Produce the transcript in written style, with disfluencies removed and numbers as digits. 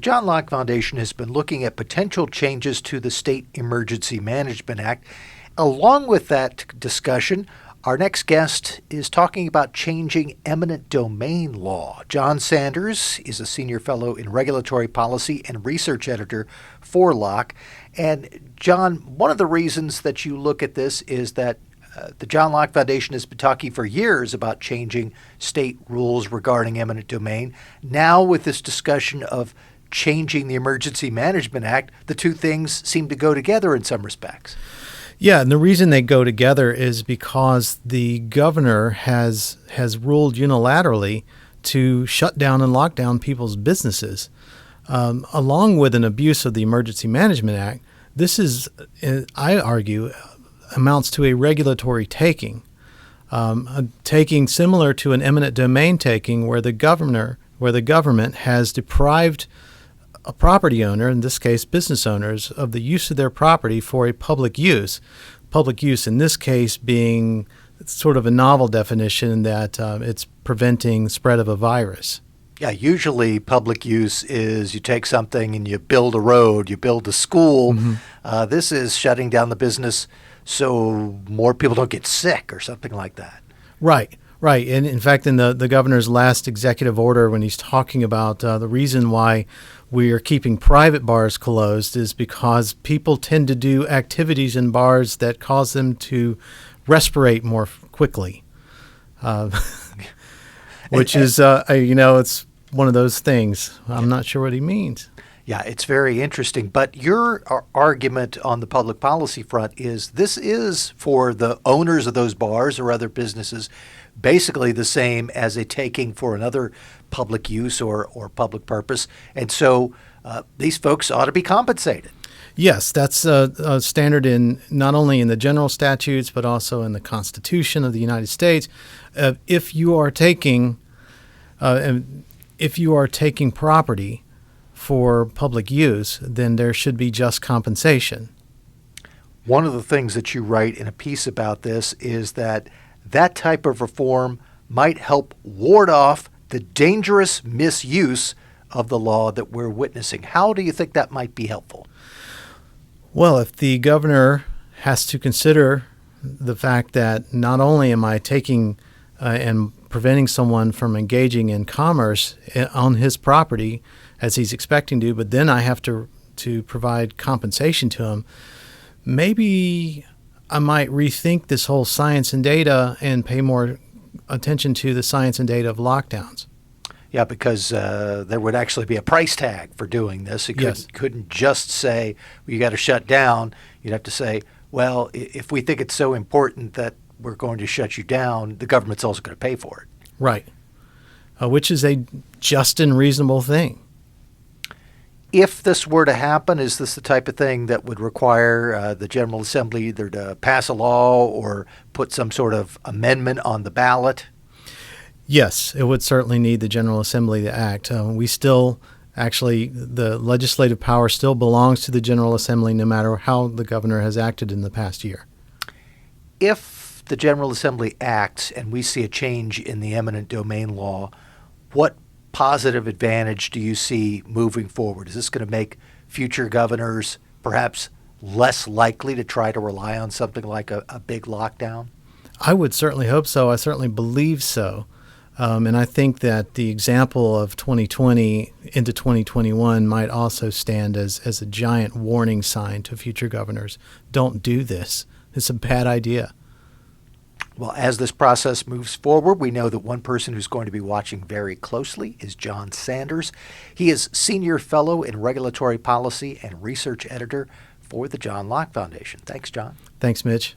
John Locke Foundation has been looking at potential changes to the State Emergency Management Act. Along with that discussion, our next guest is talking about changing eminent domain law. John Sanders is a senior fellow in regulatory policy and research editor for Locke. And John, one of the reasons that you look at this is that the John Locke Foundation has been talking for years about changing state rules regarding eminent domain. Now, with this discussion of changing the Emergency Management Act, the two things seem to go together in some respects. Yeah, and the reason they go together is because the governor has ruled unilaterally to shut down and lock down people's businesses. Along with an abuse of the Emergency Management Act, this is, I argue, amounts to a regulatory taking, a taking similar to an eminent domain taking where the government has deprived a property owner, in this case business owners, of the use of their property for a public use. Public use in this case being sort of a novel definition that it's preventing spread of a virus. Yeah, usually public use is you take something and you build a road, you build a school. Mm-hmm. This is shutting down the business so more people don't get sick or something like that. Right. And in fact, in the governor's last executive order, when he's talking about the reason why we are keeping private bars closed is because people tend to do activities in bars that cause them to respirate more quickly, which is, it's one of those things. I'm not sure what he means. Yeah, it's very interesting. But your argument on the public policy front is this is for the owners of those bars or other businesses basically the same as a taking for another public use or public purpose. And so these folks ought to be compensated. Yes, that's a standard in not only in the general statutes, but also in the Constitution of the United States. If you are taking property for public use, then there should be just compensation. One of the things that you write in a piece about this is that type of reform might help ward off the dangerous misuse of the law that we're witnessing. How do you think that might be helpful? Well, if the governor has to consider the fact that not only am I taking and preventing someone from engaging in commerce on his property as he's expecting to, but then I have to provide compensation to him, maybe I might rethink this whole science and data and pay more attention to the science and data of lockdowns. Yeah, because there would actually be a price tag for doing this. You couldn't just say, well, you got to shut down. You'd have to say, well, if we think it's so important that we're going to shut you down, the government's also going to pay for it. Right, which is a just and reasonable thing. If this were to happen, is this the type of thing that would require the General Assembly either to pass a law or put some sort of amendment on the ballot? Yes, it would certainly need the General Assembly to act. We still, the legislative power still belongs to the General Assembly no matter how the governor has acted in the past year. If the General Assembly acts and we see a change in the eminent domain law, what positive advantage do you see moving forward? Is this going to make future governors perhaps less likely to try to rely on something like a big lockdown? I would certainly hope so. I certainly believe so. And I think that the example of 2020 into 2021 might also stand as a giant warning sign to future governors. Don't do this. It's a bad idea. Well, as this process moves forward, we know that one person who's going to be watching very closely is John Sanders. He is Senior Fellow in Regulatory Policy and Research Editor for the John Locke Foundation. Thanks, John. Thanks, Mitch.